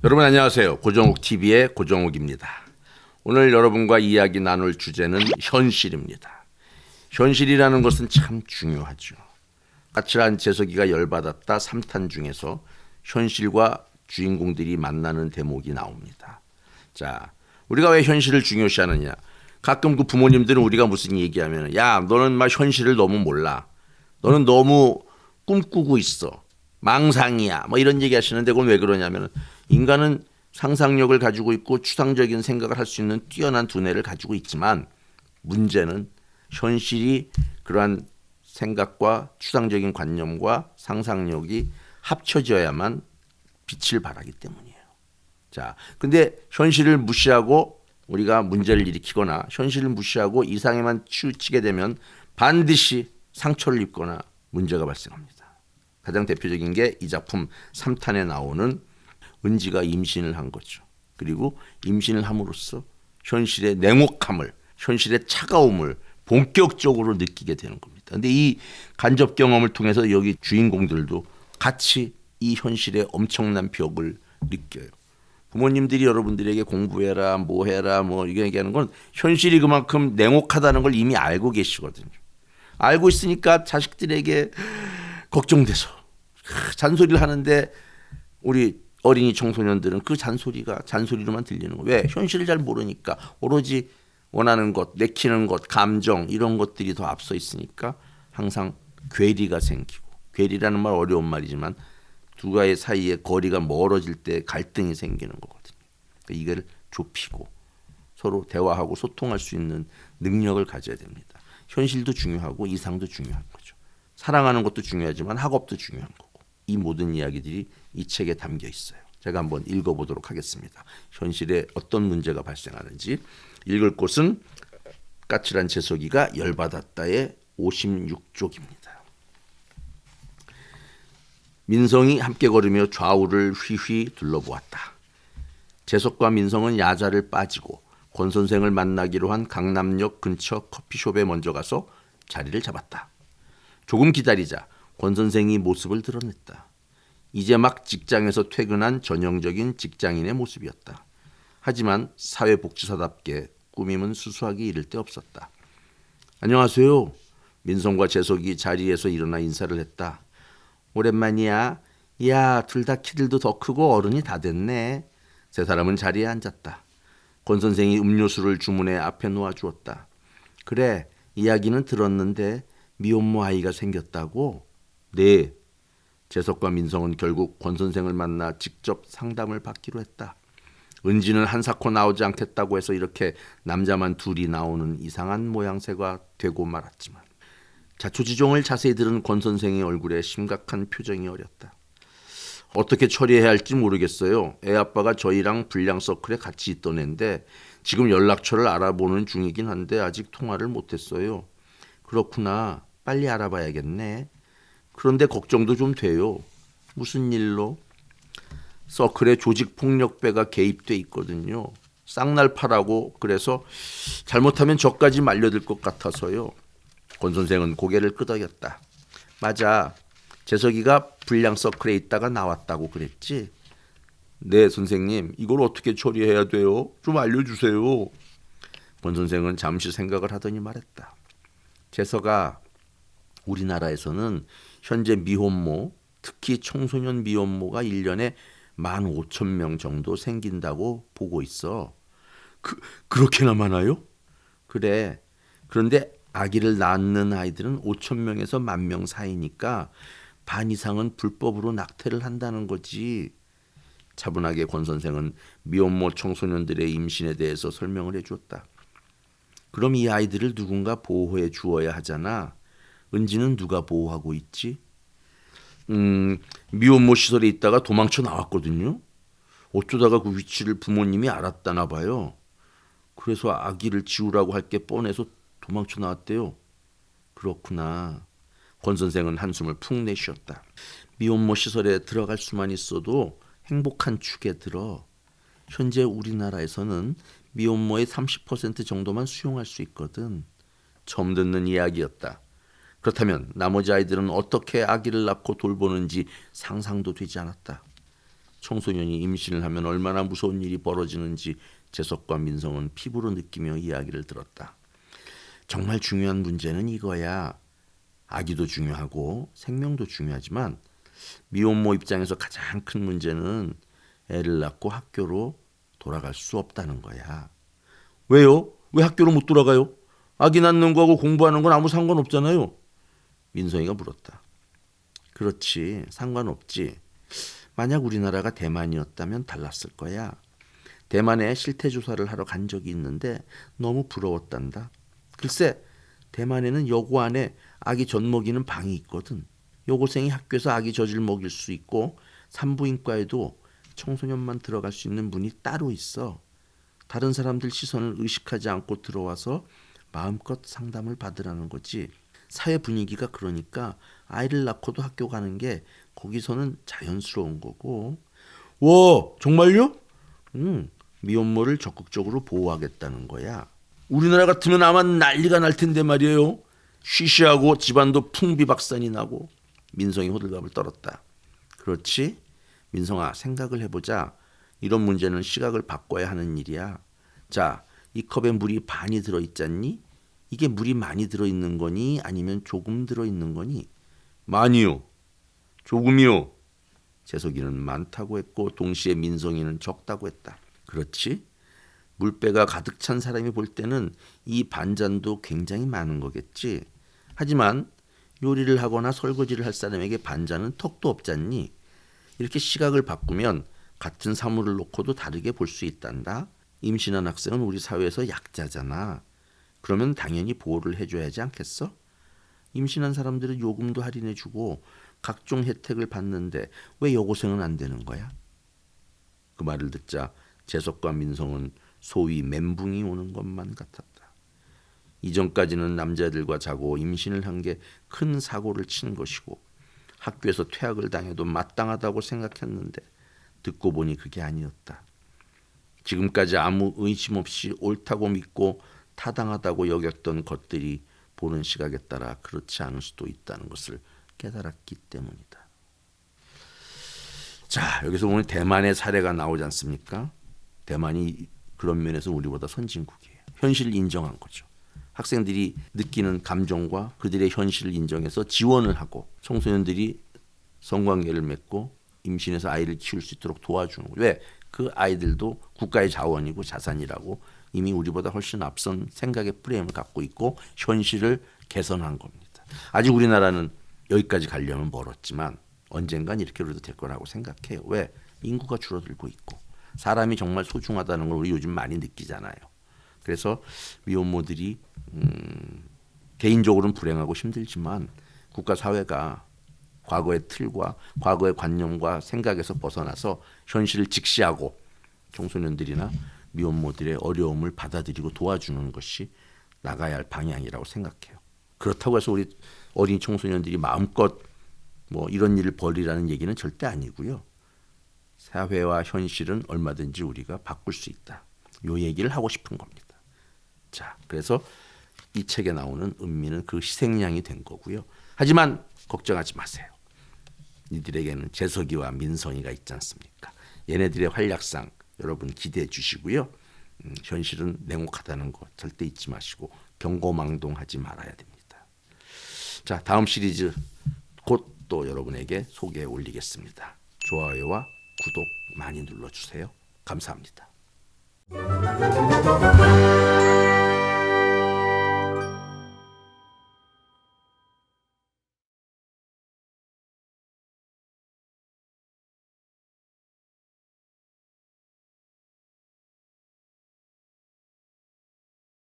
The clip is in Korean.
여러분 안녕하세요. 고정욱 TV의 고정욱입니다. 오늘 여러분과 이야기 나눌 주제는 현실입니다. 현실이라는 것은 참 중요하죠. 까칠한 재석이가 열받았다 3탄 중에서 현실과 주인공들이 만나는 대목이 나옵니다. 자, 우리가 왜 현실을 중요시하느냐? 가끔 그 부모님들은 우리가 무슨 얘기하면 야, 너는 막 현실을 너무 몰라. 너는 너무 꿈꾸고 있어. 망상이야. 뭐 이런 얘기 하시는데 그건 왜 그러냐면 인간은 상상력을 가지고 있고 추상적인 생각을 할 수 있는 뛰어난 두뇌를 가지고 있지만 문제는 현실이 그러한 생각과 추상적인 관념과 상상력이 합쳐져야만 빛을 발하기 때문이에요. 자, 근데 현실을 무시하고 우리가 문제를 일으키거나 현실을 무시하고 이상에만 치우치게 되면 반드시 상처를 입거나 문제가 발생합니다. 가장 대표적인 게 이 작품 3탄에 나오는 은지가 임신을 한 거죠. 그리고 임신을 함으로써 현실의 냉혹함을, 현실의 차가움을 본격적으로 느끼게 되는 겁니다. 그런데 이 간접 경험을 통해서 여기 주인공들도 같이 이 현실의 엄청난 벽을 느껴요. 부모님들이 여러분들에게 공부해라, 뭐 해라, 뭐 이게 얘기하는 건 현실이 그만큼 냉혹하다는 걸 이미 알고 계시거든요. 알고 있으니까 자식들에게 걱정돼서 잔소리를 하는데 우리 어린이 청소년들은 그 잔소리가 잔소리로만 들리는 거예요. 왜? 현실을 잘 모르니까 오로지 원하는 것, 내키는 것, 감정 이런 것들이 더 앞서 있으니까 항상 괴리가 생기고 괴리라는 말 어려운 말이지만 두 가지 사이에 거리가 멀어질 때 갈등이 생기는 거거든요. 그러니까 이걸 좁히고 서로 대화하고 소통할 수 있는 능력을 가져야 됩니다. 현실도 중요하고 이상도 중요한 거죠. 사랑하는 것도 중요하지만 학업도 중요한 거고 이 모든 이야기들이 이 책에 담겨 있어요. 제가 한번 읽어보도록 하겠습니다. 현실에 어떤 문제가 발생하는지. 읽을 곳은 까칠한 재석이가 열받았다의 56쪽입니다. 민성이 함께 걸으며 좌우를 휘휘 둘러보았다. 재석과 민성은 야자를 빠지고 권 선생을 만나기로 한 강남역 근처 커피숍에 먼저 가서 자리를 잡았다. 조금 기다리자 권 선생이 모습을 드러냈다. 이제 막 직장에서 퇴근한 전형적인 직장인의 모습이었다. 하지만 사회복지사답게 꾸밈은 수수하게 이를 데 없었다. 안녕하세요. 민성과 재석이 자리에서 일어나 인사를 했다. 오랜만이야. 야, 둘 다 키들도 더 크고 어른이 다 됐네. 세 사람은 자리에 앉았다. 권 선생이 음료수를 주문해 앞에 놓아주었다. 그래, 이야기는 들었는데 미혼모 아이가 생겼다고? 네. 재석과 민성은 결국 권 선생을 만나 직접 상담을 받기로 했다. 은지는 한사코 나오지 않겠다고 해서 이렇게 남자만 둘이 나오는 이상한 모양새가 되고 말았지만 자초지종을 자세히 들은 권 선생의 얼굴에 심각한 표정이 어렸다. 어떻게 처리해야 할지 모르겠어요. 애 아빠가 저희랑 불량 서클에 같이 있던 애인데 지금 연락처를 알아보는 중이긴 한데 아직 통화를 못했어요. 그렇구나. 빨리 알아봐야겠네. 그런데 걱정도 좀 돼요. 무슨 일로? 서클에 조직폭력배가 개입돼 있거든요. 쌍날파라고 그래서 잘못하면 저까지 말려들 것 같아서요. 권 선생은 고개를 끄덕였다. 맞아. 재석이가 불량 서클에 있다가 나왔다고 그랬지? 네, 선생님. 이걸 어떻게 처리해야 돼요? 좀 알려주세요. 권 선생은 잠시 생각을 하더니 말했다. 재석아, 우리나라에서는 현재 미혼모, 특히 청소년 미혼모가 1년에 15,000명 정도 생긴다고 보고 있어. 그렇게나 많아요? 그래. 그런데 아기를 낳는 아이들은 5,000명에서 10,000명 사이니까 반 이상은 불법으로 낙태를 한다는 거지. 차분하게 권 선생은 미혼모 청소년들의 임신에 대해서 설명을 해주었다. 그럼 이 아이들을 누군가 보호해 주어야 하잖아. 은지는 누가 보호하고 있지? 미혼모 시설에 있다가 도망쳐 나왔거든요. 어쩌다가 그 위치를 부모님이 알았다나 봐요. 그래서 아기를 지우라고 할 게 뻔해서 도망쳐 나왔대요. 그렇구나. 권 선생은 한숨을 푹 내쉬었다. 미혼모 시설에 들어갈 수만 있어도 행복한 축에 들어. 현재 우리나라에서는 미혼모의 30% 정도만 수용할 수 있거든. 처음 듣는 이야기였다. 그렇다면 나머지 아이들은 어떻게 아기를 낳고 돌보는지 상상도 되지 않았다. 청소년이 임신을 하면 얼마나 무서운 일이 벌어지는지 재석과 민성은 피부로 느끼며 이야기를 들었다. 정말 중요한 문제는 이거야. 아기도 중요하고 생명도 중요하지만 미혼모 입장에서 가장 큰 문제는 애를 낳고 학교로 돌아갈 수 없다는 거야. 왜요? 왜 학교로 못 돌아가요? 아기 낳는 거하고 공부하는 건 아무 상관없잖아요. 민성이가 물었다. 그렇지, 상관없지. 만약 우리나라가 대만이었다면 달랐을 거야. 대만에 실태조사를 하러 간 적이 있는데 너무 부러웠단다. 글쎄, 대만에는 여고 안에 아기 젖 먹이는 방이 있거든. 여고생이 학교에서 아기 젖을 먹일 수 있고 산부인과에도 청소년만 들어갈 수 있는 문이 따로 있어. 다른 사람들 시선을 의식하지 않고 들어와서 마음껏 상담을 받으라는 거지. 사회 분위기가 그러니까 아이를 낳고도 학교 가는 게 거기서는 자연스러운 거고. 와, 정말요? 미혼모를 적극적으로 보호하겠다는 거야. 우리나라 같으면 아마 난리가 날 텐데 말이에요. 쉬쉬하고 집안도 풍비박산이 나고. 민성이 호들갑을 떨었다. 그렇지? 민성아, 생각을 해보자. 이런 문제는 시각을 바꿔야 하는 일이야. 자, 이 컵에 물이 반이 들어있잖니? 이게 물이 많이 들어있는 거니 아니면 조금 들어있는 거니? 많이요. 조금이요. 재석이는 많다고 했고 동시에 민성이는 적다고 했다. 그렇지? 물배가 가득 찬 사람이 볼 때는 이 반잔도 굉장히 많은 거겠지. 하지만 요리를 하거나 설거지를 할 사람에게 반잔은 턱도 없잖니. 이렇게 시각을 바꾸면 같은 사물을 놓고도 다르게 볼 수 있단다. 임신한 학생은 우리 사회에서 약자잖아. 그러면 당연히 보호를 해줘야 하지 않겠어? 임신한 사람들은 요금도 할인해주고 각종 혜택을 받는데 왜 여고생은 안 되는 거야? 그 말을 듣자 재석과 민성은 소위 멘붕이 오는 것만 같았다. 이전까지는 남자들과 자고 임신을 한 게 큰 사고를 치는 것이고 학교에서 퇴학을 당해도 마땅하다고 생각했는데 듣고 보니 그게 아니었다. 지금까지 아무 의심 없이 옳다고 믿고 타당하다고 여겼던 것들이 보는 시각에 따라 그렇지 않을 수도 있다는 것을 깨달았기 때문이다. 자, 여기서 보면 대만의 사례가 나오지 않습니까? 대만이 그런 면에서 우리보다 선진국이에요. 현실을 인정한 거죠. 학생들이 느끼는 감정과 그들의 현실을 인정해서 지원을 하고 청소년들이 성관계를 맺고 임신해서 아이를 키울 수 있도록 도와주는 거예요. 왜? 그 아이들도 국가의 자원이고 자산이라고 이미 우리보다 훨씬 앞선 생각의 프레임을 갖고 있고 현실을 개선한 겁니다. 아직 우리나라는 여기까지 가려면 멀었지만 언젠간 이렇게 그래도 될 거라고 생각해요. 왜? 인구가 줄어들고 있고 사람이 정말 소중하다는 걸 우리 요즘 많이 느끼잖아요. 그래서 미혼모들이 개인적으로는 불행하고 힘들지만 국가 사회가 과거의 틀과 과거의 관념과 생각에서 벗어나서 현실을 직시하고 청소년들이나 미혼모들의 어려움을 받아들이고 도와주는 것이 나가야 할 방향이라고 생각해요. 그렇다고 해서 우리 어린 청소년들이 마음껏 뭐 이런 일을 벌이라는 얘기는 절대 아니고요. 사회와 현실은 얼마든지 우리가 바꿀 수 있다. 요 얘기를 하고 싶은 겁니다. 자, 그래서 이 책에 나오는 은미는 그 희생양이 된 거고요. 하지만 걱정하지 마세요. 이들에게는 재석이와 민성이가 있지 않습니까? 얘네들의 활약상 여러분 기대해 주시고요. 현실은 냉혹하다는 거 절대 잊지 마시고 경고망동하지 말아야 됩니다. 자, 다음 시리즈 곧 또 여러분에게 소개해 올리겠습니다. 좋아요와 구독 많이 눌러주세요. 감사합니다.